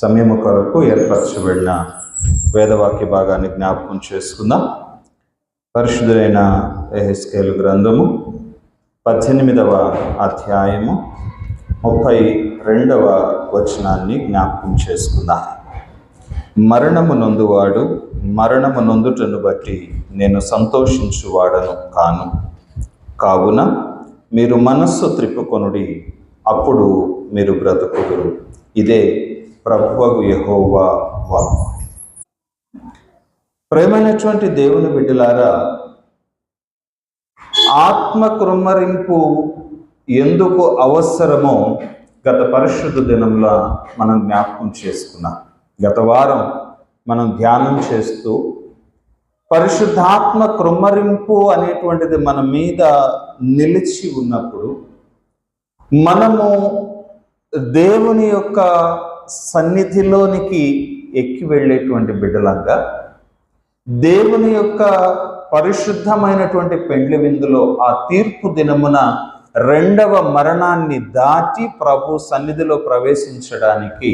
సమయము కొరకు ఏర్పరచబడిన వేదవాక్య భాగాన్ని జ్ఞాపకం చేసుకుందాం. పరిశుద్ధులైన యెహెజ్కేలు గ్రంథము 18వ అధ్యాయము 32వ వచనాన్ని జ్ఞాపకం చేసుకుందాం. మరణము నొందువాడు మరణము నొందుటను బట్టి నేను సంతోషించువాడను కాను. కావున మీరు మనస్సు త్రిప్పుకొనుడి, అప్పుడు మీరు బ్రతుకుదురు. ఇదే ప్రభువగు యెహోవా వాక్కు. ప్రేమైనటువంటి దేవుని బిడ్డలారా, ఆత్మ కృమ్మరింపు ఎందుకు అవసరమో గత పరిశుద్ధ దినంలో మనం జ్ఞాపకం చేసుకున్నాం. గత వారం మనం ధ్యానం చేస్తూ పరిశుద్ధాత్మ కృమ్మరింపు అనేటువంటిది మన మీద నిలిచి ఉన్నప్పుడు మనము దేవుని యొక్క సన్నిధిలోనికి ఎక్కి వెళ్ళేటువంటి బిడ్డలంగా దేవుని యొక్క పరిశుద్ధమైనటువంటి పెండ్లి విందులో ఆ తీర్పు దినమున రెండవ మరణాన్ని దాటి ప్రభు సన్నిధిలో ప్రవేశించడానికి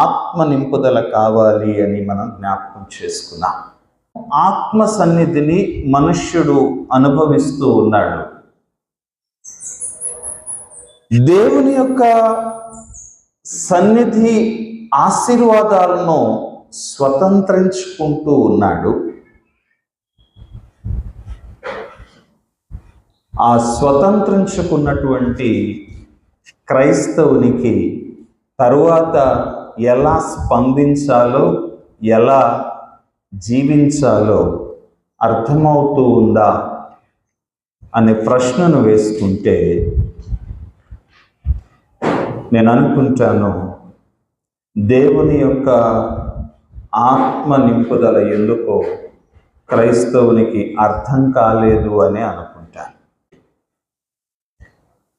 ఆత్మ నింపుదల కావాలి అని మనం జ్ఞాపకం చేసుకున్నాం. ఆత్మ సన్నిధిని మనుష్యుడు అనుభవిస్తూ ఉన్నాడు. దేవుని యొక్క సన్నిధి ఆశీర్వాదాలను స్వతంత్రించుకుంటూ ఉన్నాడు. ఆ స్వతంత్రించుకున్నటువంటి క్రైస్తవునికి తరువాత ఎలా స్పందించాలో, ఎలా జీవించాలో అర్థమవుతూ ఉందా అనే ప్రశ్నను వేసుకుంటే నేను అనుకుంటాను, దేవుని యొక్క ఆత్మ నింపుదల ఎందుకో క్రైస్తవునికి అర్థం కాలేదు అని అనుకుంటాను.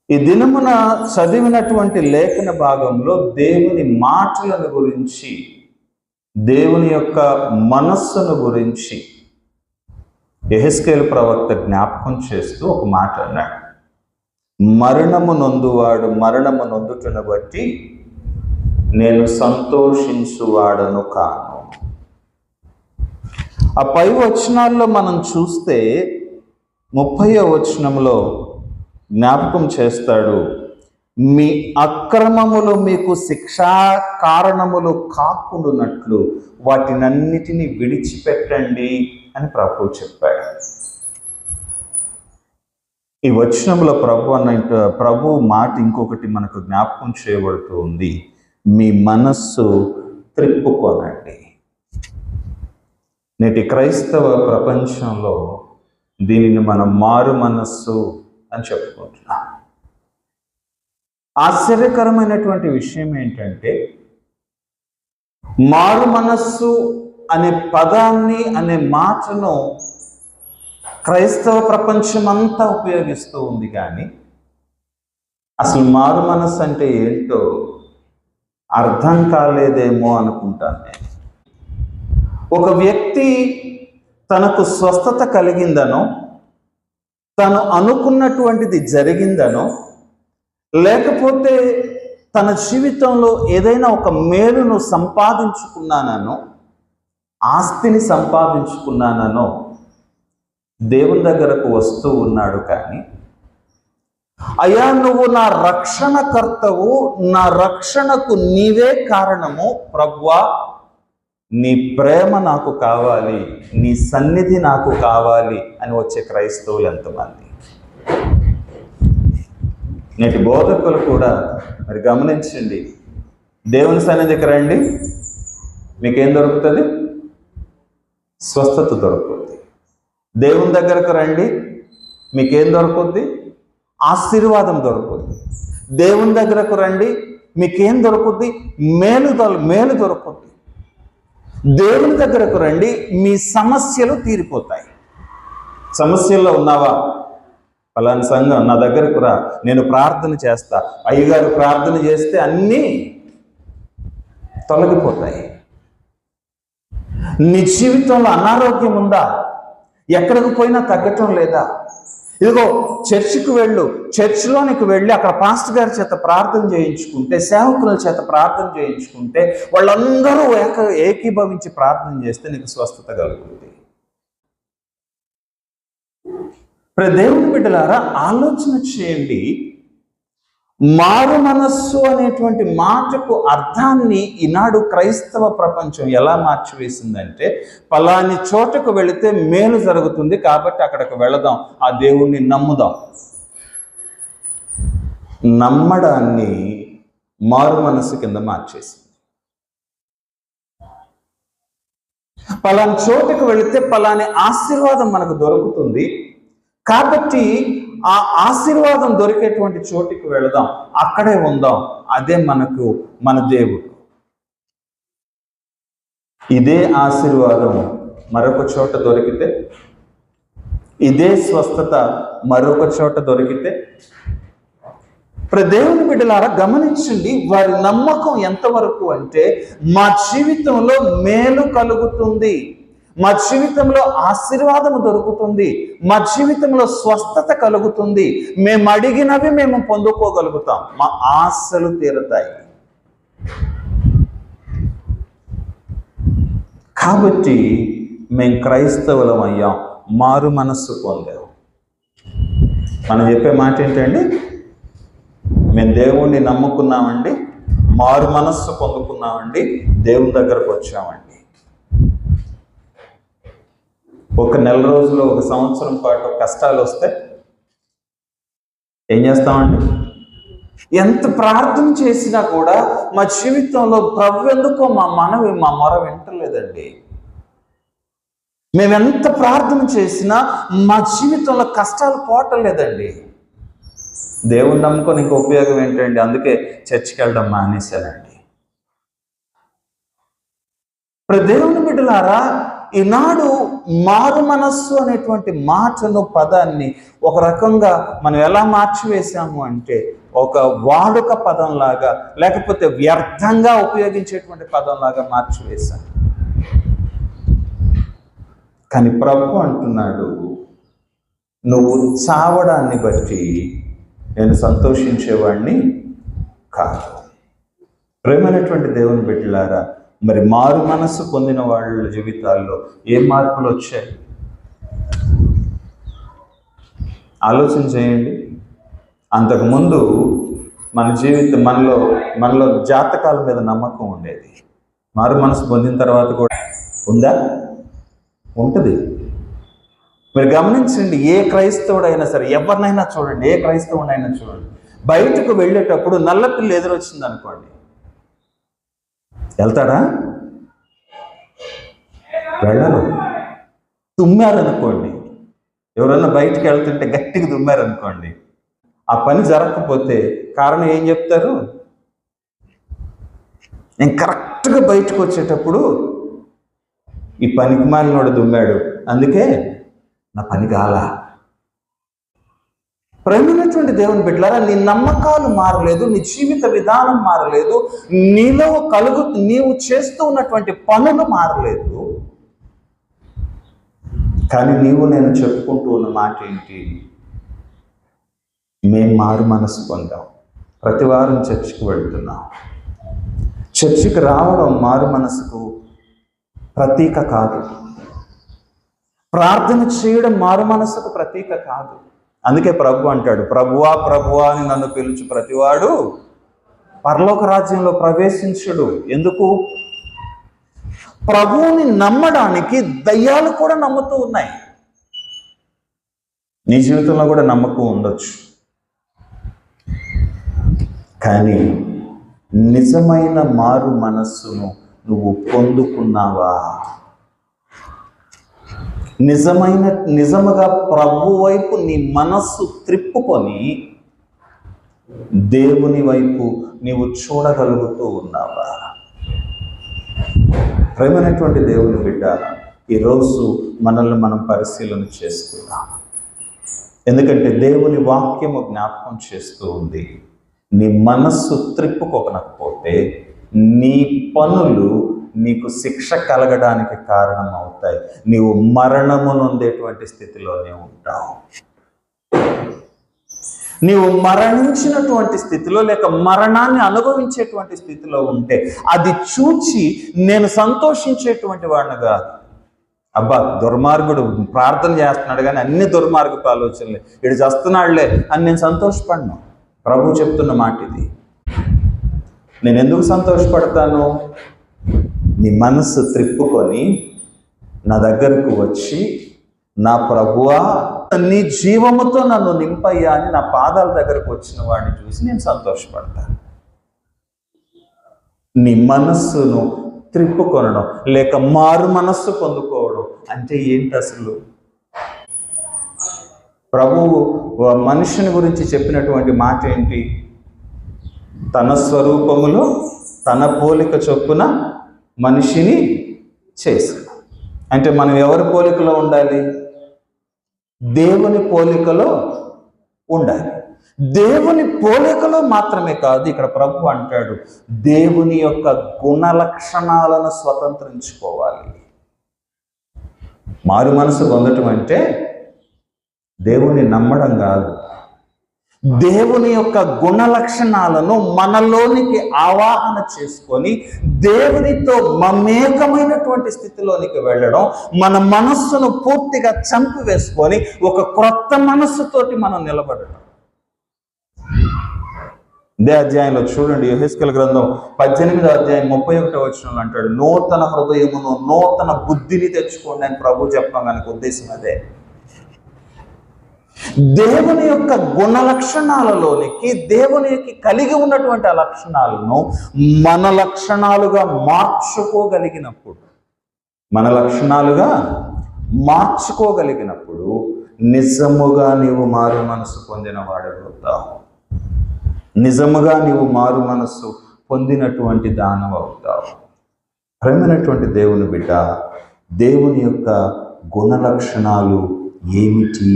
ఈ దినమున చదివినటువంటి లేఖన భాగంలో దేవుని మాటలను గురించి, దేవుని యొక్క మనస్సును గురించి యెహెజ్కేలు ప్రవక్త జ్ఞాపకం చేస్తూ ఒక మాట అన్నాడు. మరణము నొందువాడు మరణము నొందుటను బట్టి నేను సంతోషించువాడను కాను. ఆ పై వచనాల్లో మనం చూస్తే 30వ వచనంలో జ్ఞాపకం చేస్తాడు, మీ అక్రమములు మీకు శిక్షా కారణములు కాకుండానట్లు వాటినన్నిటినీ విడిచిపెట్టండి అని ప్రభువు చెప్పాడు. ఈ వచనంలో ప్రభు మాట ఇంకొకటి మనకు జ్ఞాపకం చేయబడుతూ ఉంది, మీ మనస్సు త్రిప్పుకొనండి. నేటి క్రైస్తవ ప్రపంచంలో దీనిని మనం మారు మనస్సు అని చెప్పుకుంటున్నాం. ఆశ్చర్యకరమైనటువంటి విషయం ఏంటంటే, మారు మనస్సు అనే పదాన్ని, అనే మాటను క్రైస్తవ ప్రపంచం అంతా ఉపయోగిస్తూ ఉంది. కానీ అసలు మారు మనస్సు అంటే ఏంటో అర్థం కాలేదేమో అనుకుంటాను నేను. ఒక వ్యక్తి తనకు స్వస్థత కలిగిందనో, తను అనుకున్నటువంటిది జరిగిందనో, లేకపోతే తన జీవితంలో ఏదైనా ఒక మేలును సంపాదించుకున్నానో, ఆస్తిని సంపాదించుకున్నానో దేవుని దగ్గరకు వస్తూ ఉన్నాడు. కానీ అయ్యా, నువ్వు నా రక్షణకర్తవు, నా రక్షణకు నీవే కారణము ప్రభువా, నీ ప్రేమ నాకు కావాలి, నీ సన్నిధి నాకు కావాలి అని వచ్చే క్రైస్తవులు ఎంతమంది? నేటి బోధకులు కూడా మరి గమనించండి, దేవుని సన్నిధికి రండి, మీకేం దొరుకుతుంది? స్వస్థత దొరుకుతుంది. దేవుని దగ్గరకు రండి, మీకేం దొరుకుద్ది? ఆశీర్వాదం దొరుకుద్ది. దేవుని దగ్గరకు రండి, మీకేం దొరుకుద్ది? మేలు దొరుకుద్ది. దేవుని దగ్గరకు రండి, మీ సమస్యలు తీరిపోతాయి. సమస్యల్లో ఉన్నావా? పలానా సంఘం నా దగ్గరకు రా, నేను ప్రార్థన చేస్తా, అయ్యగారు ప్రార్థన చేస్తే అన్నీ తొలగిపోతాయి. నీ జీవితంలో అనారోగ్యం ఉందా? ఎక్కడికి పోయినా తగ్గటం లేదా? ఇదిగో చర్చికి వెళ్ళు, చర్చిలోనికి వెళ్ళి అక్కడ పాస్టర్ గారి చేత ప్రార్థన చేయించుకుంటే, సేవకుల చేత ప్రార్థన చేయించుకుంటే, వాళ్ళందరూ ఏకీభవించి ప్రార్థన చేస్తే నీకు స్వస్థత కలుగుతుంది. దేవుని బిడ్డలారా, ఆలోచన చేయండి. మారు మనస్సు అనేటువంటి మాటకు అర్థాన్ని ఈనాడు క్రైస్తవ ప్రపంచం ఎలా మార్చివేసిందంటే, పలాని చోటకు వెళితే మేలు జరుగుతుంది కాబట్టి అక్కడికి వెళదాం, ఆ దేవుణ్ణి నమ్ముదాం. నమ్మడాన్ని మారు మనస్సు కింద మార్చేసింది. పలాని చోటుకు వెళితే పలాని ఆశీర్వాదం మనకు దొరుకుతుంది కాబట్టి ఆ ఆశీర్వాదం దొరికేటువంటి చోటికి వెళదాం, అక్కడే ఉందాం, అదే మనకు మన దేవుడు. ఇదే ఆశీర్వాదం మరొక చోట దొరికితే, ఇదే స్వస్థత మరొక చోట దొరికితే, దేవుని బిడ్డలారా గమనించండి, వారి నమ్మకం ఎంతవరకు అంటే, మా జీవితంలో మేలు కలుగుతుంది, మా జీవితంలో ఆశీర్వాదము దొరుకుతుంది, మా జీవితంలో స్వస్థత కలుగుతుంది, మేము అడిగినవి మేము పొందుకోగలుగుతాం, మా ఆశలు తీరుతాయి. కాబట్టి మేము క్రైస్తవులం అయ్యాం, మారు మనస్సు పొందాం. మనం చెప్పే మాట ఏంటండి? మేము దేవుణ్ణి నమ్ముకున్నామండి, మారు మనస్సు పొందుకున్నామండి, దేవుని దగ్గరకు వచ్చామండి. ఒక నెల రోజులు, ఒక సంవత్సరం పాటు కష్టాలు వస్తే ఏం చేస్తామండి? ఎంత ప్రార్థన చేసినా కూడా మా జీవితంలో ప్రభు ఎందుకో మా మొర వింటలేదండి. మేమెంత ప్రార్థన చేసినా మా జీవితంలో కష్టాలు పోవటలేదండి. దేవుని నమ్ముకొని ఇంక ఉపయోగం ఏంటండి? అందుకే చర్చికి వెళ్ళడం మానేశానండి. దేవుని బిడ్డలారా, ఈనాడు మారు మనస్సు అనేటువంటి మాటను, పదాన్ని ఒక రకంగా మనం ఎలా మార్చివేశాము అంటే, ఒక వాడుక పదంలాగా, లేకపోతే వ్యర్థంగా ఉపయోగించేటువంటి పదంలాగా మార్చివేశాము. కానీ ప్రభు అంటున్నాడు, నువ్వు చావడాన్ని బట్టి నేను సంతోషించేవాడిని కాదు. ప్రేమైనటువంటి దేవుని బిడ్డలారా, మరి మారు మనస్సు పొందిన వాళ్ళ జీవితాల్లో ఏ మార్పులు వచ్చాయి? ఆలోచన చేయండి. అంతకుముందు మన జీవితం, మనలో జాతకాల మీద నమ్మకం ఉండేది. మారు మనసు పొందిన తర్వాత కూడా ఉందా? ఉంటుంది. మీరు గమనించండి, ఏ క్రైస్తవుడైనా సరే, ఎవరినైనా చూడండి, ఏ క్రైస్తవుడైనా చూడండి, బయటకు వెళ్ళేటప్పుడు నల్లపిల్లి ఎదురొచ్చింది అనుకోండి, వెళ్తాడా? వెళ్ళరు. తుమ్మారనుకోండి, ఎవరన్నా బయటికి వెళ్తుంటే గట్టిగా తుమ్మారనుకోండి, ఆ పని జరగకపోతే కారణం ఏం చెప్తారు? నేను కరెక్ట్గా బయటకు వచ్చేటప్పుడు ఈ పనికి మాలినోడు దుమ్మాడు, అందుకే నా పని కాలా. ప్రేమైనటువంటి దేవుని బిడ్డలారా, నీ నమ్మకాలు మారలేదు, నీ జీవిత విధానం మారలేదు, నీవు చేస్తూ ఉన్నటువంటి పనులు మారలేదు. కానీ నేను చెప్పుకుంటూ ఉన్న మాట ఏంటి? మేము మారు మనసు పొందాం, ప్రతి వారం చర్చికి వెళ్తున్నాం. చర్చికి రావడం మారు మనసుకు ప్రతీక కాదు. ప్రార్థన చేయడం మారు మనసుకు ప్రతీక కాదు. అందుకే ప్రభు అంటాడు, ప్రభువా ప్రభువా అని నన్ను పిలుచు ప్రతివాడు పరలోక రాజ్యంలో ప్రవేశించడు. ఎందుకు? ప్రభువుని నమ్మడానికి దయ్యాలు కూడా నమ్ముతూ ఉన్నాయి. నీ జీవితంలో కూడా నమ్మకం ఉండొచ్చు, కానీ నిజమైన మారు మనస్సును నువ్వు పొందుకున్నావా? నిజముగా ప్రభు వైపు నీ మనస్సు త్రిప్పుకొని దేవుని వైపు నీవు చూడగలుగుతూ ఉన్నావా? ప్రేమైనటువంటి దేవుని బిడ్డ, ఈరోజు మనల్ని మనం పరిశీలన చేసుకుందాం. ఎందుకంటే దేవుని వాక్యము జ్ఞాపకం చేస్తూ ఉంది, నీ మనస్సు త్రిప్పుకోకపోతే నీ పనులు నీకు శిక్ష కలగడానికి కారణం అవుతాయి. నీవు మరణము నొందేటువంటి స్థితిలోనే ఉంటావు. నీవు మరణించినటువంటి స్థితిలో లేక మరణాన్ని అనుభవించేటువంటి స్థితిలో ఉంటే అది చూచి నేను సంతోషించేటువంటి వాడిని కాదు. అబ్బా దుర్మార్గుడు ప్రార్థన చేస్తున్నాడు కానీ అన్ని దుర్మార్గపు ఆలోచనలే, ఇడు చేస్తున్నాడులే అని నేను సంతోషపడను. ప్రభు చెప్తున్న మాట ఇది. నేను ఎందుకు సంతోషపడతాను? నీ మనసు త్రిప్పుకొని నా దగ్గరకు వచ్చి, నా ప్రభువా నీ జీవముతో నన్ను నింపయ్యా అని నా పాదాల దగ్గరకు వచ్చిన వాడిని చూసి నేను సంతోషపడతాను. నీ మనస్సును త్రిప్పుకొనడం లేక మారు మనస్సు పొందుకోవడం అంటే ఏంటి అసలు? ప్రభువు మనుషుని గురించి చెప్పినటువంటి మాట ఏంటి? తన స్వరూపములో తన పోలిక చొప్పున మనిషిని చేశాడు. అంటే మనం ఎవరి పోలికలో ఉండాలి? దేవుని పోలికలో ఉండాలి. దేవుని పోలికలో మాత్రమే కాదు, ఇక్కడ ప్రభు అంటాడు దేవుని యొక్క గుణ లక్షణాలను స్వతంత్రించుకోవాలి. మారు మనసు పొందటం అంటే దేవుని నమ్మడం కాదు, దేవుని యొక్క గుణ లక్షణాలను మనలోనికి ఆవాహన చేసుకొని దేవునితో మమేకమైనటువంటి స్థితిలోనికి వెళ్ళడం, మన మనస్సును పూర్తిగా చంపివేసుకొని ఒక క్రొత్త మనస్సుతోటి మనం నిలబడడం. ఇదే అధ్యాయంలో చూడండి, యెహెజ్కేలు గ్రంథం 18వ అధ్యాయం 31వ వచనంలో అంటాడు, నూతన హృదయమును నూతన బుద్ధిని తెచ్చుకోండి అని ప్రభు చెప్పడం మనకు ఉద్దేశం అదే. దేవుని యొక్క గుణ లక్షణాలలోనికి దేవునికి కలిగి ఉన్నటువంటి ఆ లక్షణాలను మన లక్షణాలుగా మార్చుకోగలిగినప్పుడు నిజముగా నీవు మారు మనసు పొందిన వాడవుతావు. నిజముగా నీవు మారు మనసు పొందినటువంటి దానం అవుతావు. ప్రేమైనటువంటి దేవుని బిడ్డ, దేవుని యొక్క గుణ లక్షణాలు ఏమిటి?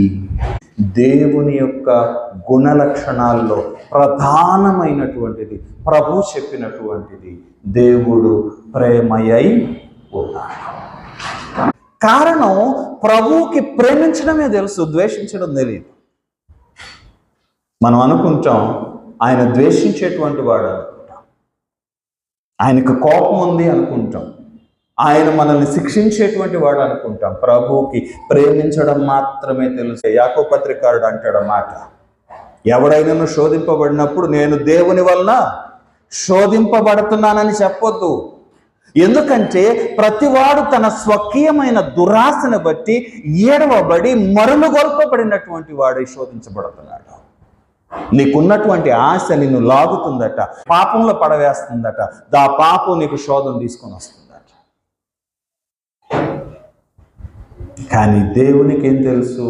దేవుని యొక్క గుణ లక్షణాల్లో ప్రధానమైనటువంటిది ప్రభు చెప్పినటువంటిది, దేవుడు ప్రేమయై ఉన్నాడు. కారణం ప్రభువుకి ప్రేమించడమే తెలుసు, ద్వేషించడం తెలియదు. మనం అనుకుంటాం ఆయన ద్వేషించేటువంటి వాడు అనుకుంటాం, ఆయనకు కోపం ఉంది అనుకుంటాం, ఆయన మనల్ని శిక్షించేటువంటి వాడు అనుకుంటాం. ప్రభువుకి ప్రేమించడం మాత్రమే తెలుసు. యాకోబు పత్రికారుడు అంటాడు మాట, ఎవడైనా శోధింపబడినప్పుడు నేను దేవుని వలన శోధింపబడుతున్నానని చెప్పొద్దు. ఎందుకంటే ప్రతివాడు తన స్వకీయమైన దురాశను బట్టి ఏడవబడి మరులుగొల్పబడినటువంటి వాడు శోధించబడుతున్నాడు. నీకున్నటువంటి ఆశ నిన్ను లాగుతుందట, పాపంలో పడవేస్తుందట, దా పాపం నీకు శోధన తీసుకొని వస్తుందట. కానీ దేవునికి ఏం తెలుసు?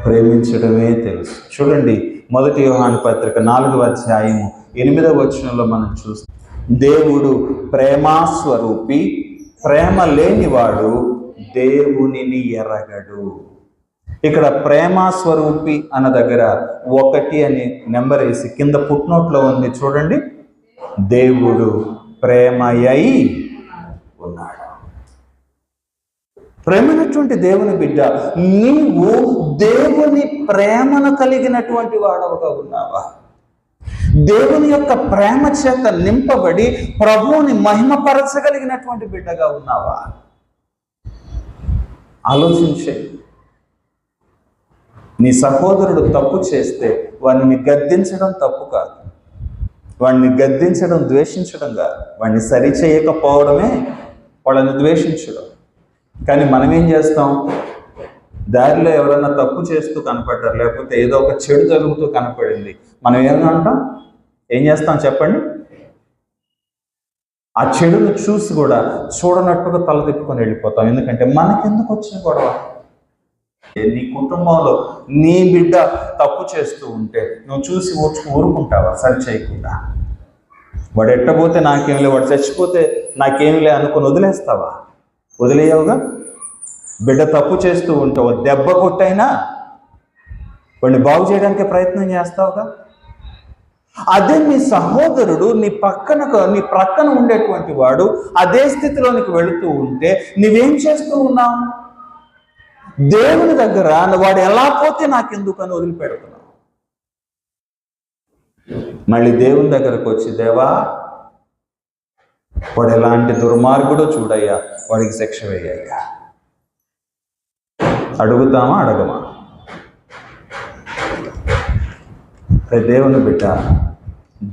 ప్రేమించడమే తెలుసు. చూడండి, 1 యోహాను పత్రిక 4వ అధ్యాయము 8వ వచనంలో మనం చూస్తాం, దేవుడు ప్రేమాస్వరూపి, ప్రేమ లేనివాడు దేవునిని ఎరగడు. ఇక్కడ ప్రేమాస్వరూపి అన్న దగ్గర 1 అని నెంబర్ వేసి కింద ఫుట్నోట్లో ఉంది చూడండి, దేవుడు ప్రేమయై ఉన్నాడు. ప్రేమైనటువంటి దేవుని బిడ్డ, నీవు దేవుని ప్రేమను కలిగినటువంటి వాడవుగా ఉన్నావా? దేవుని యొక్క ప్రేమ చేత నింపబడి ప్రభువుని మహిమపరచగలిగినటువంటి బిడ్డగా ఉన్నావా? ఆలోచించే. నీ సహోదరుడు తప్పు చేస్తే వాడిని గద్దించడం తప్పు కాదు, వాడిని గద్దించడం ద్వేషించడం కాదు, వాడిని సరిచేయకపోవడమే వాళ్ళని ద్వేషించడం. కానీ మనం ఏం చేస్తాం? దారిలో ఎవరైనా తప్పు చేస్తూ కనపడ్డారు, లేకపోతే ఏదో ఒక చెడు జరుగుతూ కనపడింది, మనం ఏమంటాం? ఏం చేస్తాం చెప్పండి? ఆ చెడును చూసి కూడా చూడనట్టుగా తల తిప్పుకొని వెళ్ళిపోతాం. ఎందుకంటే మనకెందుకు వచ్చిన గొడవ? నీ కుటుంబంలో నీ బిడ్డ తప్పు చేస్తూ ఉంటే నువ్వు చూసి ఊరుకుంటావా? సరి చేయకుండా వాడు ఎట్టబోతే నాకేమిలే, వాడు చచ్చిపోతే నాకేమిలే అనుకుని వదిలేస్తావా? వదిలేయవుగా. బిడ్డ తప్పు చేస్తూ ఉంటావు, దెబ్బ కొట్టైనా వాడిని బాగు చేయడానికి ప్రయత్నం చేస్తావుగా. అదే నీ సహోదరుడు నీ ప్రక్కన ఉండేటువంటి వాడు అదే స్థితిలోనికి వెళుతూ ఉంటే నువ్వేం చేస్తూ ఉన్నావు? దేవుని దగ్గర వాడు ఎలా పోతే నాకెందుకు అని వదిలిపెడుతున్నావు. మళ్ళీ దేవుని దగ్గరకు వచ్చి, దేవా వాడు ఎలాంటి దుర్మార్గుడో చూడయ్యా, వాడికి శిక్ష వేయ్యా. అడుగుతామా అడగమా? దేవుని బిడ్డ,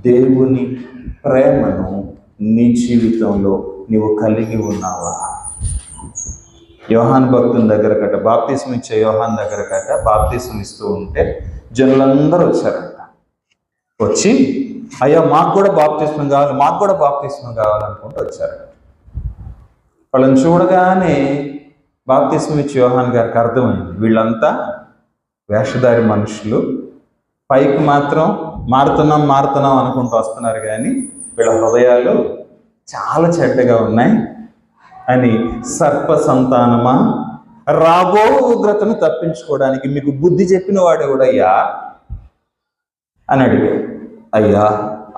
దేవుని ప్రేమను నీ జీవితంలో నీవు కలిగి ఉన్నావా? యోహాను భక్తుని దగ్గర కట్ట బాప్తిసం ఇచ్చే యోహాన్ దగ్గర కట్ట బాప్తిసం ఇస్తూ ఉంటే జనులందరూ వచ్చారంట. వచ్చి అయ్యా మాకు కూడా బాప్తిస్మం కావాలి, మాకు కూడా బాప్తిస్మం కావాలనుకుంటూ వచ్చారు. వాళ్ళని చూడగానే బాప్తిస్మం ఇచ్చే యోహాన్ గారికి అర్థమైంది, వీళ్ళంతా వేషధారి మనుషులు, పైకి మాత్రం మారుతున్నాం అనుకుంటూ వస్తున్నారు, కానీ వీళ్ళ హృదయాలు చాలా చెడ్డగా ఉన్నాయి అని. సర్ప సంతానమా, రాబో ఉగ్రతను తప్పించుకోవడానికి మీకు బుద్ధి చెప్పిన వాడెవడయ్యా అని అడిగాడు. అయ్యా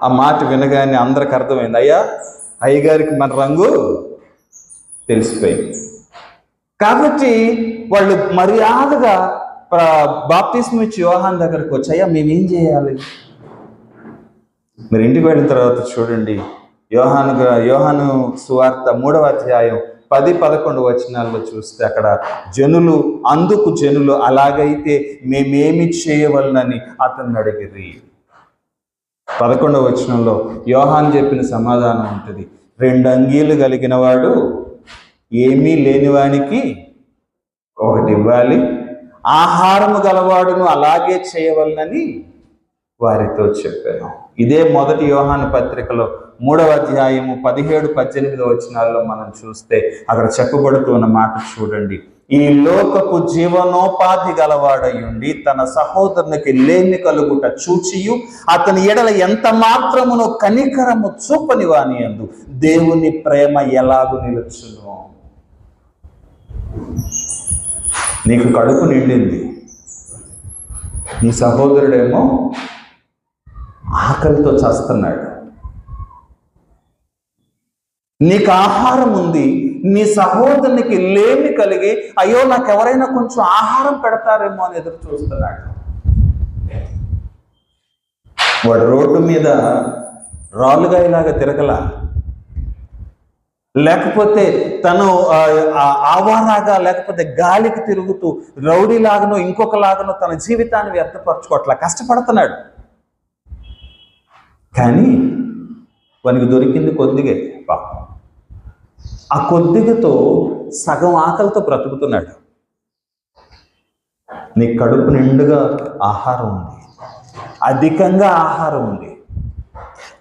ఆ మాట వినగానే అందరికి అర్థమైంది, అయ్యా అయ్యగారికి మన రంగు తెలిసిపోయింది. కాబట్టి వాళ్ళు మర్యాదగా బాప్తిస్మం ఇచ్చి యోహాన్ దగ్గరకు వచ్చి, అయ్యా మేమేం మీరు ఇంటికి వెళ్ళిన తర్వాత చూడండి, యోహాను సువార్త 3వ అధ్యాయం 10-11 వచనాల్లో చూస్తే అక్కడ జనులు అలాగైతే మేమేమి చేయవలనని అతన్ని అడిగిరి. 11వ వచనంలో యోహాను చెప్పిన సమాధానం ఉంటుంది, 2 అంగీలు కలిగిన వాడు ఏమీ లేనివానికి ఒకటి ఇవ్వాలి, ఆహారము గలవాడును అలాగే చేయవలనని వారితో చెప్పాను. ఇదే మొదటి యోహాను పత్రికలో 3వ అధ్యాయము 17-18 వచనాల్లో మనం చూస్తే అక్కడ చెప్పబడుతున్న మాట చూడండి. ఈ లోకపు జీవనోపాధి గలవాడయుండి తన సహోదరునికి లేమి కలుగుట చూచియు అతని ఎడల ఎంత మాత్రమునో కనికరము చూపని వాని యందు దేవుని ప్రేమ ఎలాగు నిలుచును. నీకు కడుపు నిండింది, నీ సహోదరుడేమో ఆకలితో చస్తున్నాడు. నీకు ఆహారం ఉంది, నీ సహోదరునికి లేమి కలిగి అయ్యో నాకు ఎవరైనా కొంచెం ఆహారం పెడతారేమో అని ఎదురు చూస్తున్నాడు. వాడు రోడ్డు మీద రాలుగా ఇలాగా తిరగలా, లేకపోతే తను ఆవారాగా లేకపోతే గాలికి తిరుగుతూ రౌడీలాగనో ఇంకొకలాగనో తన జీవితాన్ని వ్యర్థపరచుకోవట్లా, కష్టపడుతున్నాడు. కానీ వానికి దొరికింది కొద్దిగే, పాపం ఆ కొద్దిగతో సగం ఆకలితో బ్రతుకుతున్నాడు. నీ కడుపు నిండుగా ఆహారం ఉంది, అధికంగా ఆహారం ఉంది,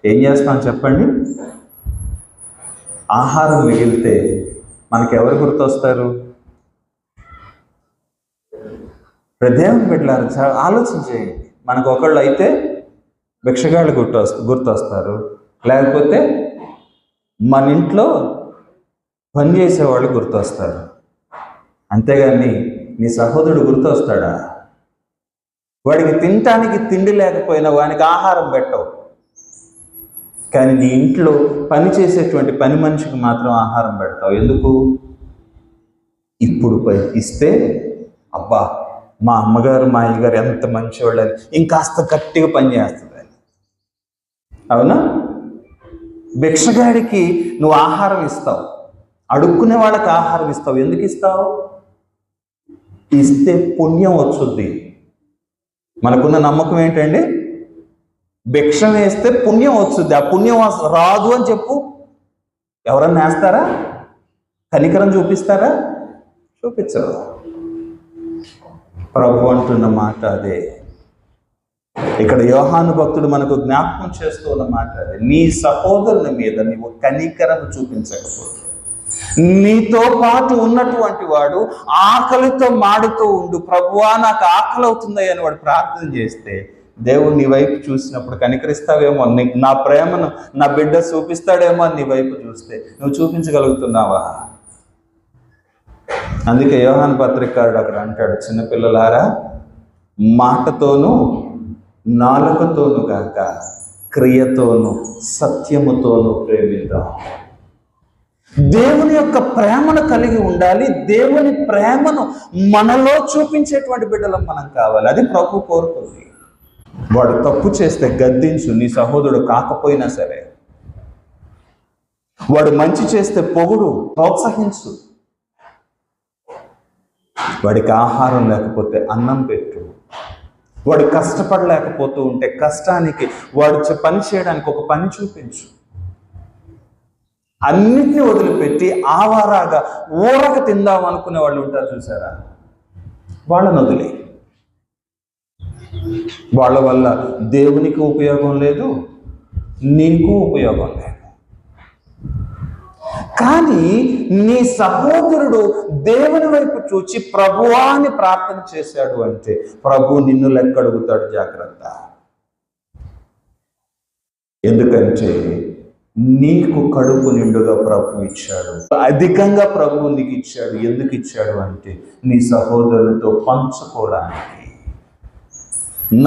ఏం చేస్తాం చెప్పండి? ఆహారం మిగిలితే మనకెవరు గుర్తొస్తారు? హృదయం బిడ్డలారు, ఆలోచించేయండి. మనకు ఒకళ్ళు అయితే భిక్షగాళ్ళు గుర్తొస్తారు, లేకపోతే మన ఇంట్లో పనిచేసేవాళ్ళు గుర్తొస్తారు. అంతేగాని నీ సహోదరుడు గుర్తొస్తాడా? వాడికి తినటానికి తిండి లేకపోయినా వానికి ఆహారం పెట్టవు, కానీ నీ ఇంట్లో పని చేసేటువంటి పని మనిషికి మాత్రం ఆహారం పెడతావు. ఎందుకు? ఇప్పుడు ఇస్తే అబ్బా మా అమ్మగారు మా అయ్యగారు ఎంత మంచివాళ్ళని ఇంకాస్త గట్టిగా పని చేస్తుందని. అవునా? భిక్షగాడికి నువ్వు ఆహారం ఇస్తావు, అడుక్కునే వాళ్ళకి ఆహారం ఇస్తావు. ఎందుకు ఇస్తావు? ఇస్తే పుణ్యం వచ్చుద్ది. మనకున్న నమ్మకం ఏంటండి? భిక్ష వేస్తే పుణ్యం వచ్చుద్ది. ఆ పుణ్యం రాదు అని చెప్పు. ఎవరన్నా వేస్తారా? కనికరం చూపిస్తారా? చూపించరు. ప్రభు అంటున్న మాట అదే. ఇక్కడ యోహాను భక్తుడు మనకు జ్ఞాపకం చేస్తూ ఉన్న మాట అదే. నీ సహోదరుని మీద నీవు కనికరం చూపించకపోతే, నీతో పాటు ఉన్నటువంటి వాడు ఆకలితో మాడుతూ ఉండు, ప్రభువా నాకు ఆకలి అవుతుంది అని వాడు ప్రార్థన చేస్తే దేవుడు నీ వైపు చూసినప్పుడు కనికరిస్తావేమో, నా ప్రేమను నా బిడ్డ చూపిస్తాడేమో అని నీ వైపు చూస్తే నువ్వు చూపించగలుగుతున్నావా? అందుకే యోహాను పత్రికారుడు అక్కడ అంటాడు, చిన్నపిల్లలారా మాటతోనూ నాలుకతోనూ కాక క్రియతోనూ సత్యముతోనూ ప్రేమిద్దాం. దేవుని యొక్క ప్రేమను కలిగి ఉండాలి. దేవుని ప్రేమను మనలో చూపించేటువంటి బిడ్డలం మనం కావాలి. అది ప్రభు కోరుకుంది. వాడు తప్పు చేస్తే గద్దించు, నీ సహోదరుడు కాకపోయినా సరే. వాడు మంచి చేస్తే పొగుడు, ప్రోత్సహించు. వాడికి ఆహారం లేకపోతే అన్నం పెట్టు. వాడు కష్టపడలేకపోతూ ఉంటే కష్టానికి వాడు పని చేయడానికి ఒక పని చూపించు. అన్నిటినీ వదిలిపెట్టి ఆవారాగా ఊరక తిందాం అనుకునే వాళ్ళు ఉంటారు చూసారా, వాళ్ళని వదిలే. వాళ్ళ వల్ల దేవునికి ఉపయోగం లేదు, నీకు ఉపయోగం లేదు. కానీ నీ సహోదరుడు దేవుని వైపు చూచి ప్రభువా అని ప్రార్థన చేశాడు అంటే ప్రభు నిన్ను లెక్క అడుగుతాడు. జాగ్రత్త. ఎందుకంటే నీకు కడుపు నిండుగా ప్రభు ఇచ్చాడు, అధికంగా ప్రభు నీకు ఇచ్చాడు. ఎందుకు ఇచ్చాడు అంటే నీ సహోదరులతో పంచుకోవడానికి.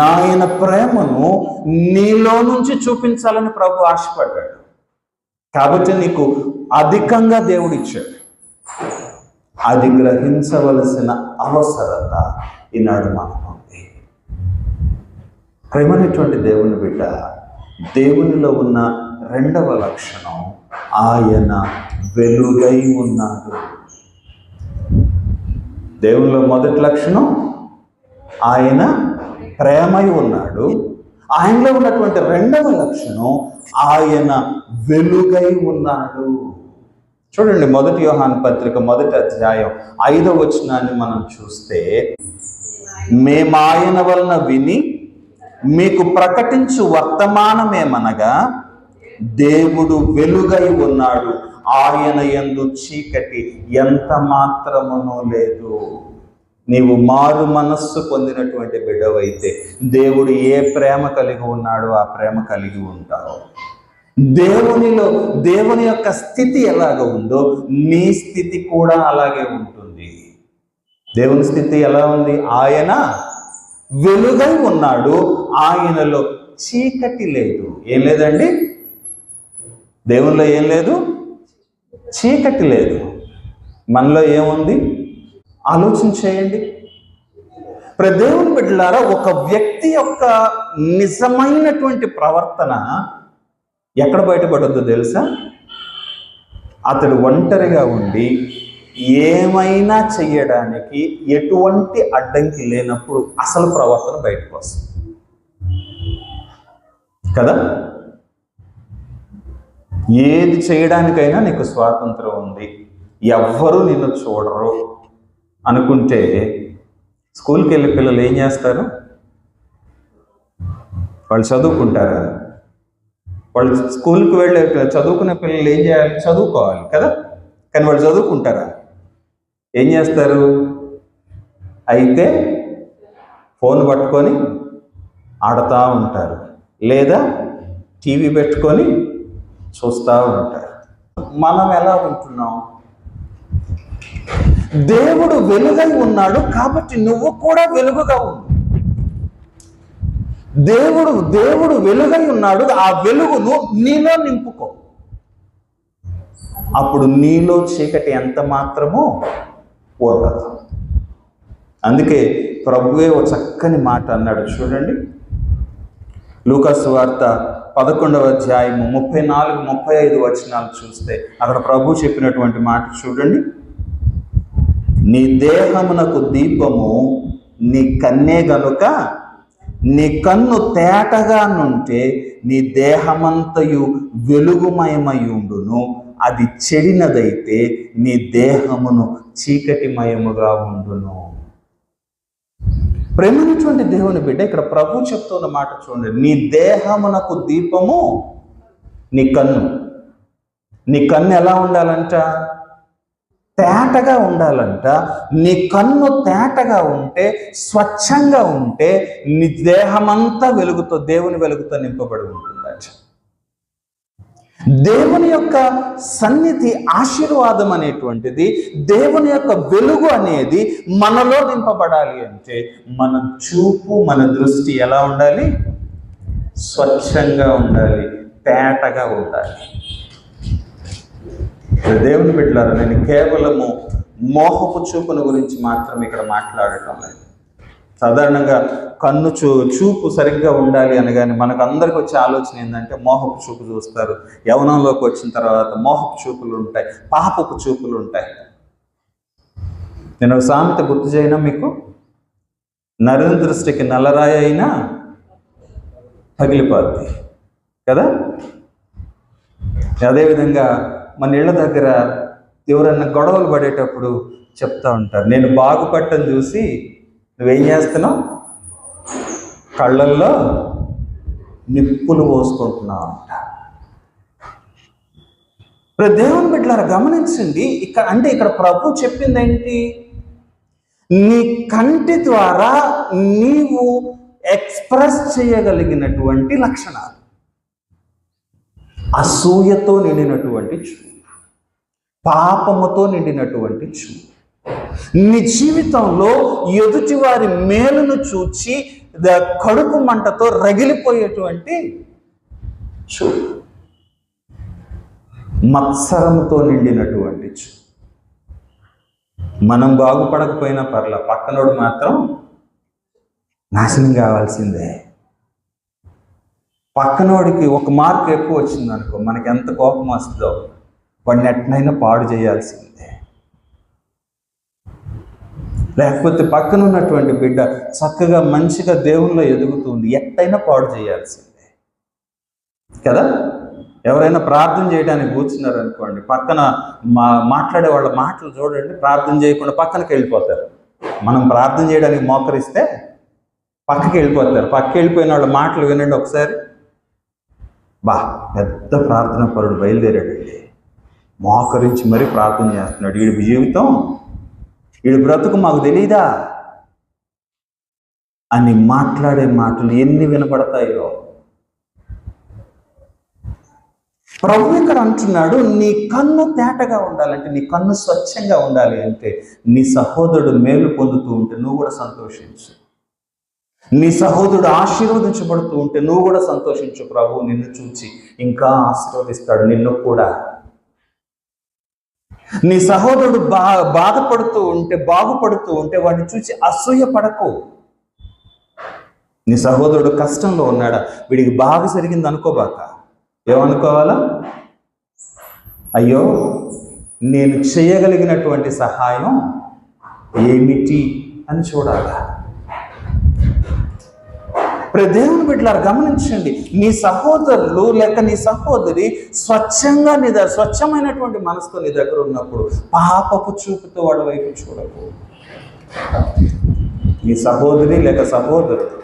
నాయన ప్రేమను నీలో నుంచి చూపించాలని ప్రభు ఆశపడ్డాడు. కాబట్టి నీకు అధికంగా దేవుడు ఇచ్చాడు. అది గ్రహించవలసిన అవసరత ఈనాడు మనకుంది. ప్రేమనేటువంటి దేవుని బిడ్డ, దేవునిలో ఉన్న రెండవ లక్షణం, ఆయన వెలుగై ఉన్నాడు. దేవునిలో మొదటి లక్షణం, ఆయన ప్రేమై ఉన్నాడు. ఆయనలో ఉన్నటువంటి రెండవ లక్షణం, ఆయన వెలుగై ఉన్నాడు. చూడండి, 1 యోహాను పత్రిక 1వ అధ్యాయం 5వ వచనాన్ని మనం చూస్తే, మేము ఆయన వలన విని మీకు ప్రకటించు వర్తమానమేమనగా దేవుడు వెలుగై ఉన్నాడు, ఆయన యందు చీకటి ఎంత మాత్రమునూ లేదు. నీవు మారు మనస్సు పొందినటువంటి బిడ్డవైతే దేవుడు ఏ ప్రేమ కలిగి ఉన్నాడో ఆ ప్రేమ కలిగి ఉంటావు. దేవునిలో దేవుని యొక్క స్థితి ఎలాగ ఉందో నీ స్థితి కూడా అలాగే ఉంటుంది. దేవుని స్థితి ఎలా ఉంది? ఆయన వెలుగై ఉన్నాడు, ఆయనలో చీకటి లేదు. ఏం లేదండి? దేవునిలో ఏం లేదు? చీకటి లేదు. మనలో ఏముంది? ఆలోచన చేయండి. దేవుని బిడ్డలారా, ఒక వ్యక్తి యొక్క నిజమైనటువంటి ప్రవర్తన ఎక్కడ బయటపడద్దో తెలుసా? అతడు ఒంటరిగా ఉండి ఏమైనా చెయ్యడానికి ఎటువంటి అడ్డంకి లేనప్పుడు అసలు ప్రవర్తన బయటకు వస్తుంది కదా. ఏది చేయడానికైనా నీకు స్వాతంత్రం ఉంది, ఎవ్వరూ నిన్ను చూడరు అనుకుంటే స్కూల్కి వెళ్ళే పిల్లలు ఏం చేస్తారు? వాళ్ళు చదువుకుంటారా? వాళ్ళు స్కూల్కి వెళ్ళే చదువుకునే పిల్లలు ఏం చేయాలి? చదువుకోవాలి కదా. కానీ వాళ్ళు చదువుకుంటారా? ఏం చేస్తారు? అయితే ఫోన్ పట్టుకొని ఆడుతూ ఉంటారు, లేదా టీవీ పెట్టుకొని చూస్తూ ఉంటారు. మనం ఎలా ఉంటున్నాం? దేవుడు వెలుగై ఉన్నాడు కాబట్టి నువ్వు కూడా వెలుగుగా ఉండు. దేవుడు వెలుగై ఉన్నాడు, ఆ వెలుగును నీలో నింపుకో. అప్పుడు నీలో చీకటి ఎంత మాత్రమో ఉండదు. అందుకే ప్రభువే ఓ చక్కని మాట అన్నాడు. చూడండి, లూకా సువార్త 11వ అధ్యాయము 34-35 వచనాలు చూస్తే అక్కడ ప్రభు చెప్పినటువంటి మాట చూడండి. నీ దేహమునకు దీపము నీ కన్నే గనుక నీ కన్ను తేటగా నుంటే నీ దేహమంతయు వెలుగుమయమయుండును, అది చెడినదైతే నీ దేహమును చీకటిమయముగా ఉండును. ప్రేమైనటువంటి దేవుని బిడ్డ, ఇక్కడ ప్రభు చెప్తున్న మాట చూడండి. నీ దేహమునకు దీపము నీ కన్ను. నీ కన్ను ఎలా ఉండాలంట? తేటగా ఉండాలంట. నీ కన్ను తేటగా ఉంటే, స్వచ్ఛంగా ఉంటే నీ దేహమంతా వెలుగుతో, దేవుని వెలుగుతో నింపబడి ఉంటుందట. దేవుని యొక్క సన్నిధి, ఆశీర్వాదం అనేటువంటిది, దేవుని యొక్క వెలుగు అనేది మనలో నింపబడాలి అంటే మన చూపు, మన దృష్టి ఎలా ఉండాలి? స్వచ్ఛంగా ఉండాలి, తేటగా ఉండాలి. దేవుని బిడ్డలారా, నేను కేవలము మోహపు చూపుల గురించి మాత్రం ఇక్కడ మాట్లాడటం లేదు. సాధారణంగా కన్ను చూపు సరిగ్గా ఉండాలి అనగానే మనకు అందరికి వచ్చే ఆలోచన ఏంటంటే మోహపు చూపు చూస్తారు. యవ్వనంలోకి వచ్చిన తర్వాత మోహపు చూపులు ఉంటాయి, పాపపు చూపులు ఉంటాయి. నేను ఒక సామెత గుర్తు చేయనా మీకు? నరుని దృష్టికి నల్లరాయి అయినా పగిలిపోద్ది కదా. అదేవిధంగా మన ఇళ్ళ దగ్గర ఎవరన్నా గొడవలు పడేటప్పుడు చెప్తా ఉంటారు, నేను బాగుపట్టని చూసి నువ్వేం చేస్తున్నావు, కళ్ళల్లో నిప్పులు పోసుకుంటున్నావు అంట. దేవుని బిడ్డలారా గమనించండి, ఇక్కడ ప్రభు చెప్పింది ఏంటి? నీ కంటి ద్వారా నీవు ఎక్స్ప్రెస్ చేయగలిగినటువంటి లక్షణాలు. అసూయతో నిండినటువంటి చూపు, పాపముతో నిండినటువంటి చూపు, నీ జీవితంలో ఎదుటి వారి మేలును చూచి కడుపు మంటతో రగిలిపోయేటువంటి చూపు, మత్సరముతో నిండినటువంటి చూపు. మనం బాగుపడకపోయినా పర్లా, పక్కనోడు మాత్రం నాశనం కావాల్సిందే. పక్కనోడికి ఒక మార్క్ ఎక్కువ వచ్చింది అనుకో, మనకి ఎంత కోపం వస్తుందో వాడిని ఎట్నైనా పాడు చేయాల్సిందే. లేకపోతే పక్కన ఉన్నటువంటి బిడ్డ చక్కగా మంచిగా దేవుల్లో ఎదుగుతుంది, ఎట్టయినా పాడు చేయాల్సిందే కదా. ఎవరైనా ప్రార్థన చేయడానికి కూర్చున్నారు అనుకోండి, పక్కన మాట్లాడే వాళ్ళ మాటలు చూడండి, ప్రార్థన చేయకుండా పక్కనకి వెళ్ళిపోతారు. మనం ప్రార్థన చేయడానికి మోకరిస్తే పక్కకి వెళ్ళిపోతారు. పక్కకి వెళ్ళిపోయిన వాళ్ళ మాటలు వినండి ఒకసారి. పెద్ద ప్రార్థన పరుడు బయలుదేరాడండి, మోకరించి మరీ ప్రార్థన చేస్తున్నాడు. వీడి జీవితం, వీడి బ్రతుకు మాకు తెలీదా అని మాట్లాడే మాటలు ఎన్ని వినపడతాయో. ప్రభు ఇక్కడ అంటున్నాడు, నీ కన్ను తేటగా ఉండాలంటే, నీ కన్ను స్వచ్ఛంగా ఉండాలి అంటే, నీ సహోదరుడు మేలు పొందుతూ ఉంటే నువ్వు కూడా సంతోషించు. నీ సహోదరుడు ఆశీర్వదించబడుతూ ఉంటే నువ్వు కూడా సంతోషించు. ప్రభు నిన్ను చూచి ఇంకా ఆశీర్వదిస్తాడు నిన్ను కూడా. నీ సహోదరుడు బాధపడుతూ ఉంటే, బాగుపడుతూ ఉంటే వాడిని చూసి అసూయ పడకు. నీ సహోదరుడు కష్టంలో ఉన్నాడా, వీడికి బాగా జరిగింది అనుకోబాక. ఏమనుకోవాలా? అయ్యో నేను చేయగలిగినటువంటి సహాయం ఏమిటి అని చూడాలా. దేవుని బిడ్డలారా గమనించండి, నీ సహోదరులు లేక నీ సహోదరి స్వచ్ఛంగా స్వచ్ఛమైనటువంటి మనసుతో నీ దగ్గర ఉన్నప్పుడు పాపపు చూపుతో వాళ్ళ వైపు చూడకు. నీ సహోదరి లేక సహోదరుడు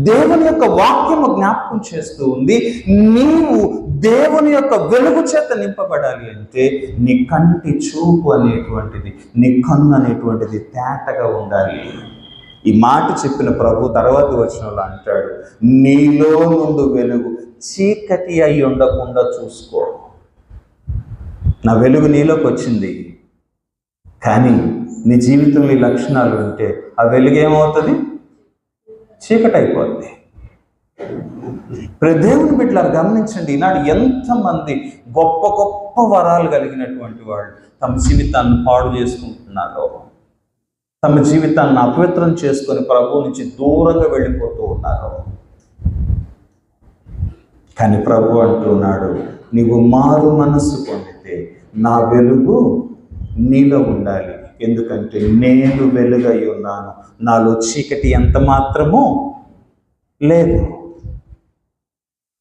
దేవుని యొక్క వాక్యము జ్ఞాపకం చేస్తూ ఉంది, నీవు దేవుని యొక్క వెలుగు చేత నింపబడాలి అంటే నీ కంటి చూపు అనేటువంటిది, నీ కన్ను అనేటువంటిది తేటగా ఉండాలి. ఈ మాట చెప్పిన ప్రభు తర్వాత వచనంలో అంటాడు, నీలో నుండి వెలుగు చీకటి అయి ఉండకుండా చూసుకో. నా వెలుగు నీలోకి వచ్చింది, కానీ నీ జీవితంలో ఈ లక్షణాలు ఉంటే ఆ వెలుగు ఏమవుతుంది? చీకటి అయిపోద్ది. దేవుని బిడ్డలారా గమనించండి, ఈనాడు ఎంతమంది గొప్ప గొప్ప వరాలు కలిగినటువంటి వాళ్ళు తమ జీవితాన్ని పాడు చేసుకుంటున్నారో, తమ జీవితాన్ని అపవిత్రం చేసుకొని ప్రభువు నుంచి దూరంగా వెళ్ళిపోతూ ఉన్నారు. కానీ ప్రభు అంటున్నాడు, నీవు మారు మనస్సు పొందితే నా వెలుగు నీలో ఉండాలి. ఎందుకంటే నేను వెలుగై ఉన్నాను, నాలో చీకటి ఎంత మాత్రమూ లేదు.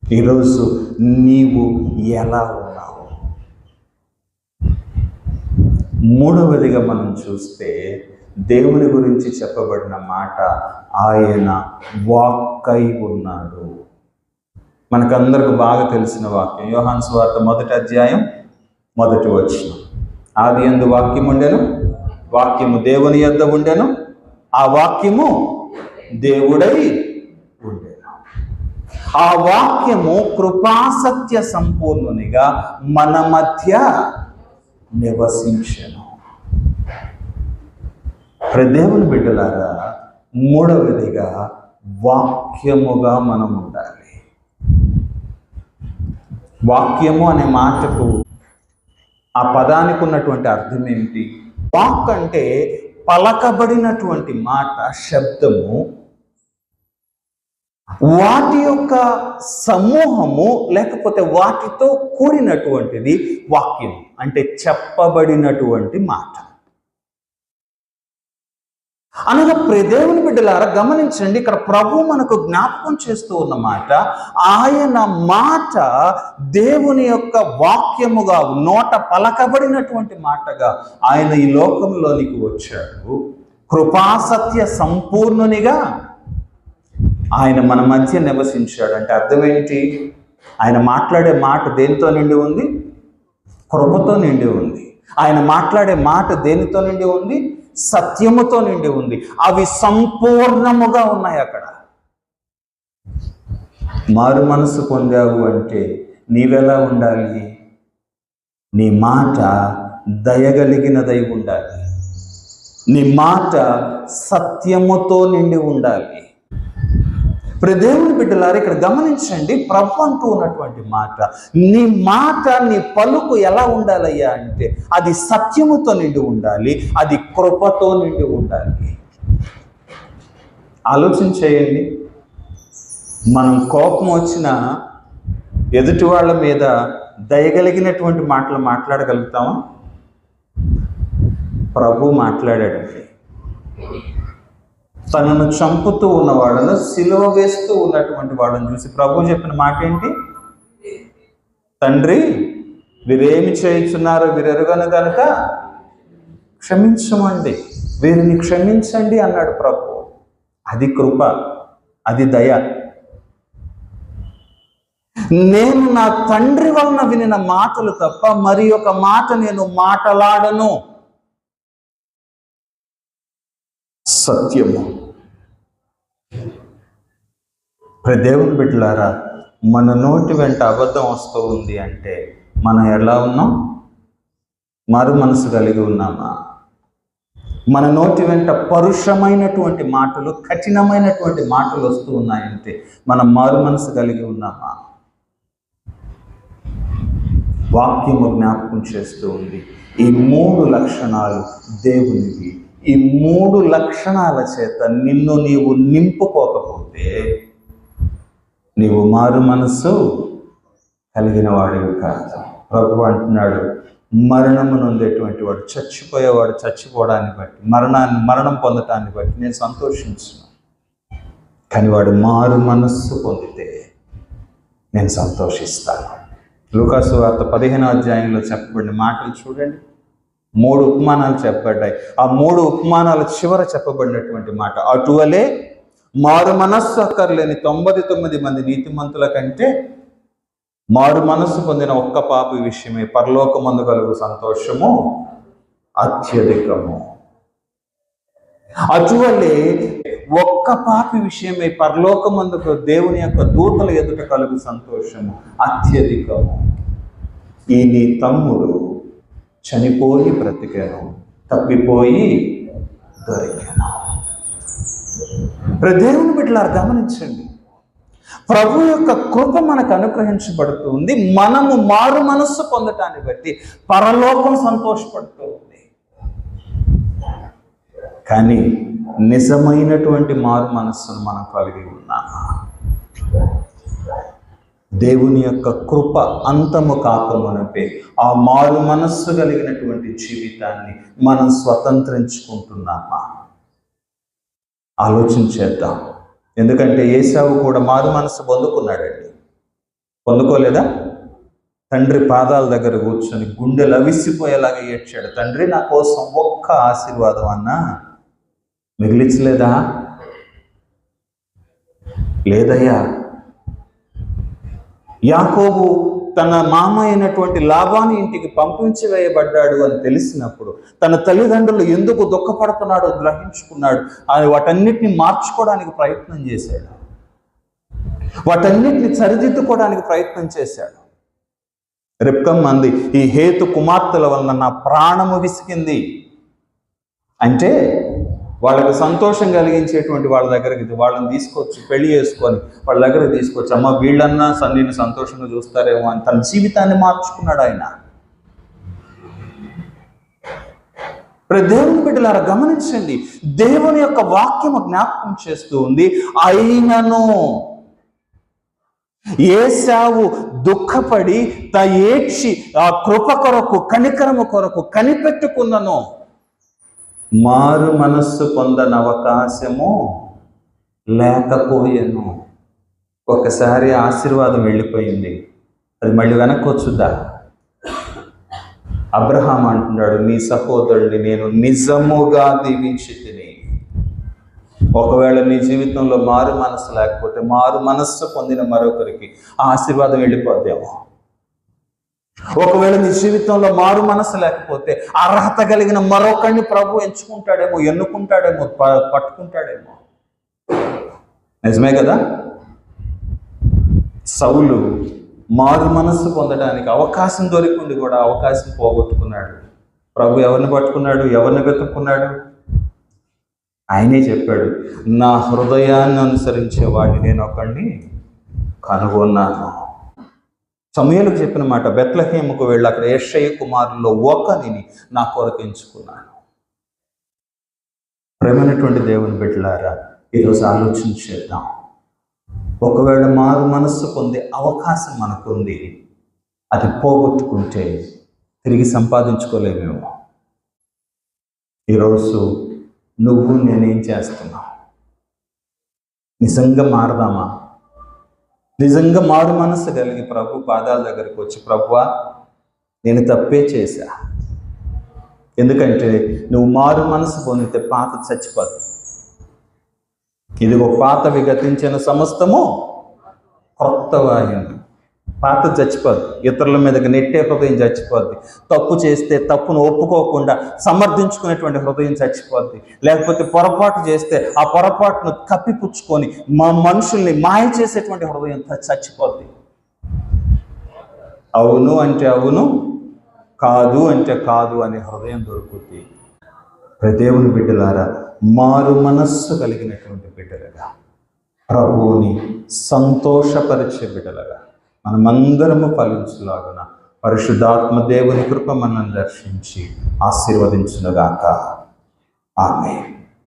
ఈరోజు నీవు ఎలా ఉన్నావు? మూడవదిగా మనం చూస్తే దేవుని గురించి చెప్పబడిన మాట, ఆయన వాక్కై ఉన్నాడు. మనకందరికి బాగా తెలిసిన వాక్యం, యోహాను సువార్త 1వ అధ్యాయం 1వ వచనం. ఆది యందు వాక్యం ఉండెను, వాక్యము దేవుని యొద్ద ఉండెను, ఆ వాక్యము దేవుడై ఉండెను. ఆ వాక్యము కృపాసత్య సంపూర్ణునిగా మన మధ్య నివసించెను. దేవుని బిడ్డలారా, మూడవదిగా వాక్యముగా మనం ఉండాలి. వాక్యము అనే మాటకు ఆ పదానికి ఉన్నటువంటి అర్థం ఏమిటి? వాక్ అంటే పలకబడినటువంటి మాట, శబ్దము, వాటి యొక్క సమూహము, లేకపోతే వాటితో కూడినటువంటిది వాక్యం అంటే చెప్పబడినటువంటి మాట. అనగా దేవుని బిడ్డలారా గమనించండి, ఇక్కడ ప్రభు మనకు జ్ఞాపకం చేస్తూ ఉన్న మాట, ఆయన మాట దేవుని యొక్క వాక్యముగా, నోట పలకబడినటువంటి మాటగా ఆయన ఈ లోకంలోనికి వచ్చాడు. కృపాసత్య సంపూర్ణునిగా ఆయన మన మధ్య నివసించాడు. అంటే అర్థం ఏంటి? ఆయన మాట్లాడే మాట దేనితో నిండి ఉంది? కృపతో నిండి ఉంది. ఆయన మాట్లాడే మాట దేనితో నిండి ఉంది? సత్యముతో నిండి ఉంది. అవి సంపూర్ణముగా ఉన్నాయి. అక్కడ మారు మనసు పొందావు అంటే నీవెలా ఉండాలి? నీ మాట దయగలిగినదై ఉండాలి. నీ మాట సత్యముతో నిండి ఉండాలి. దేవుని బిడ్డలారా ఇక్కడ గమనించండి, ప్రభు అంటూ ఉన్నటువంటి మాట, నీ మాట, నీ పలుకు ఎలా ఉండాలయ్యా అంటే అది సత్యముతో నిండి ఉండాలి, అది కృపతో నిండి ఉండాలి. ఆలోచించేయండి, మనం కోపం వచ్చిన ఎదుటి వాళ్ళ మీద దయగలిగినటువంటి మాటలు మాట్లాడగలుగుతామా? ప్రభు మాట్లాడాడండి. తనను చంపుతూ ఉన్నవాడను, సిలువ వేస్తూ ఉన్నటువంటి వాడని చూసి ప్రభు చెప్పిన మాట ఏంటి? తండ్రి, వీరేమి చేయుచున్నారో వీరెరుగను కనుక క్షమించమండి, వీరిని క్షమించండి అన్నాడు ప్రభు. అది కృప, అది దయ. నేను నా తండ్రి వలన వినిన మాటలు తప్ప మరి ఒక మాట నేను మాట్లాడను. సత్యము. దేవుని బిడ్డలారా, మన నోటి వెంట అబద్ధం వస్తూ ఉంది అంటే మనం ఎలా ఉన్నాం? మారు మనసు కలిగి ఉన్నామా? మన నోటి వెంట పరుషమైనటువంటి మాటలు, కఠినమైనటువంటి మాటలు వస్తూ ఉన్నాయంటే మనం మారు మనసు కలిగి ఉన్నామా? వాక్యము జ్ఞాపకం చేస్తూ ఉంది, ఈ 3 లక్షణాలు దేవునివి. ఈ 3 లక్షణాల చేత నిన్ను నీవు నింపుకోకపోతే నీవు మారు మనస్సు కలిగిన వాడివి కాదు. ప్రభు అంటున్నాడు, మరణము నొందేటువంటి వాడు, చచ్చిపోయేవాడు చచ్చిపోవడాన్ని బట్టి, మరణం పొందటాన్ని బట్టి నేను సంతోషించును, కానీ వాడు మారు మనస్సు పొందితే నేను సంతోషిస్తాను. లూకాసు వార్త 15వ అధ్యాయంలో చెప్పబడిన మాటలు చూడండి. 3 ఉపమానాలు చెప్పబడ్డాయి. ఆ 3 ఉపమానాల చివర చెప్పబడినటువంటి మాట, అటువలే మారు మనస్సు అక్కర్లేని 99 మంది నీతిమంతుల కంటే మారు మనస్సు పొందిన ఒక్క పాపి విషయమే పరలోకమందు కలుగు సంతోషము అత్యధికము. అటువలే ఒక్క పాపి విషయమే పరలోకమందుకు దేవుని యొక్క దూతల ఎదుట కలుగు సంతోషము అత్యధికము. ఈ నీ తమ్ముడు చనిపోయి బ్రతికాను, తప్పిపోయి దొరికాను. దేవుని బిడ్డలారా గమనించండి, ప్రభు యొక్క కృప మనకు అనుగ్రహించబడుతుంది. మనము మారు మనస్సు పొందటాన్ని బట్టి పరలోకం సంతోషపడుతూ ఉంది. కానీ నిజమైనటువంటి మారు మనస్సును మనం కలిగి ఉన్నామా? దేవుని యొక్క కృప అంతము కాకమునపే ఆ మారు మనస్సు కలిగినటువంటి జీవితాన్ని మనం స్వతంత్రించుకుంటున్నామా? ఆలోచించేద్దాం. ఎందుకంటే ఏశావు కూడా మారు మనసు పొందుకున్నాడండి. పొందుకోలేదా? తండ్రి పాదాల దగ్గర కూర్చొని గుండెలు అవిసిపోయేలాగా ఏడ్చాడు. తండ్రి, నా కోసం ఒక్క ఆశీర్వాదం అన్నా మిగిలించలేదా? లేదయ్యా. యాకోబు తన మామ అయినటువంటి లాబాను ఇంటికి పంపించి వేయబడ్డాడు అని తెలిసినప్పుడు తన తల్లిదండ్రులు ఎందుకు దుఃఖపడుతున్నాడో గ్రహించుకున్నాడు. ఆయన వాటన్నిటిని మార్చుకోవడానికి ప్రయత్నం చేశాడు, వాటన్నిటిని సరిదిద్దుకోవడానికి ప్రయత్నం చేశాడు. రిబ్కమ్మ అంది, ఈ హేతు కుమార్తెల వలన నా ప్రాణము విసికింది. అంటే వాళ్ళకి సంతోషం కలిగించేటువంటి వాళ్ళ దగ్గరికి వాళ్ళని తీసుకొచ్చి పెళ్లి చేసుకొని వాళ్ళ దగ్గరికి తీసుకొచ్చి, అమ్మ వీళ్ళన్నా నిన్ను సంతోషంగా చూస్తారేమో అని తన జీవితాన్ని మార్చుకున్నాడు ఆయన. దేవుని బిడ్డలారా గమనించండి, దేవుని యొక్క వాక్యము జ్ఞాపకం చేస్తూ ఉంది, అయినను ఏశావు దుఃఖపడి ఏడ్చి ఆ కృప కొరకు కనికరము కొరకు కనిపెట్టుకున్నను, మారు మనస్సు పొందని అవకాశము లేకపోయాను. ఒకసారి ఆశీర్వాదం వెళ్ళిపోయింది, అది మళ్ళీ వెనక్కి వచ్చుద్దా? అబ్రహాం అంటున్నాడు, నీ సహోదరుడిని నేను నిజముగా దీవించి తిని. ఒకవేళ నీ జీవితంలో మారు మనస్సు లేకపోతే, మారు మనస్సు పొందిన మరొకరికి ఆ ఆశీర్వాదం వెళ్ళిపోద్దేమో. ఒకవేళ నీ జీవితంలో మారు మనసు లేకపోతే, అర్హత కలిగిన మరొకరిని ప్రభు ఎంచుకుంటాడేమో, ఎన్నుకుంటాడేమో, పట్టుకుంటాడేమో. నిజమే కదా? సౌలు మారు మనస్సు పొందడానికి అవకాశం దొరికింది కూడా అవకాశం పోగొట్టుకున్నాడు. ప్రభు ఎవరిని పట్టుకున్నాడు? ఎవరిని వెతుక్కున్నాడు? ఆయనే చెప్పాడు, నా హృదయాన్ని అనుసరించే వాడిని నేను ఒకడిని కనుగొన్నాను. సమూయేలుకు చెప్పిన మాట, బెత్లెహేముకు వెళ్ళి అక్కడ యెష్షయి కుమారుల్లో ఒకరిని నా కొరకు ఎంచుకున్నాను. ప్రేమైనటువంటి దేవుని బిడ్డలారా, ఈరోజు ఆలోచన చేద్దాం. ఒకవేళ మారు మనస్సు పొందే అవకాశం మనకుంది, అది పోగొట్టుకుంటే తిరిగి సంపాదించుకోలేమేమో. ఈరోజు నువ్వు నేనేం చేస్తున్నావు? నిజంగా మారదామా? నిజంగా మారు మనస్సు కలిగి ప్రభు పాదాల దగ్గరికి వచ్చి, ప్రభువా నేను తప్పే చేశా. ఎందుకంటే నువ్వు మారు మనసు పొందితే పాత చచ్చిపోదు. ఇదిగో పాతవి గతించిన సమస్తము క్రొత్తవాయును. పాత చచ్చిపోద్ది, ఇతరుల మీదకి నెట్టే హృదయం చచ్చిపోద్ది. తప్పు చేస్తే తప్పును ఒప్పుకోకుండా సమర్థించుకునేటువంటి హృదయం చచ్చిపోద్ది. లేకపోతే పొరపాటు చేస్తే ఆ పొరపాటును కప్పిపుచ్చుకొని మనుషుల్ని మాయ చేసేటువంటి హృదయం చచ్చిపోద్ది. అవును అంటే అవును, కాదు అంటే కాదు అనే హృదయం దొరుకుద్ది. దేవుని బిడ్డలారా, మారు మనస్సు కలిగినటువంటి బిడ్డలుగా, ప్రభువుని సంతోషపరిచే బిడ్డలుగా మనమందరము ఫలించులాగున పరిశుద్ధాత్మ దేవుని కృప మనల్ని దర్శించి ఆశీర్వదించునుగాక. ఆమేన్.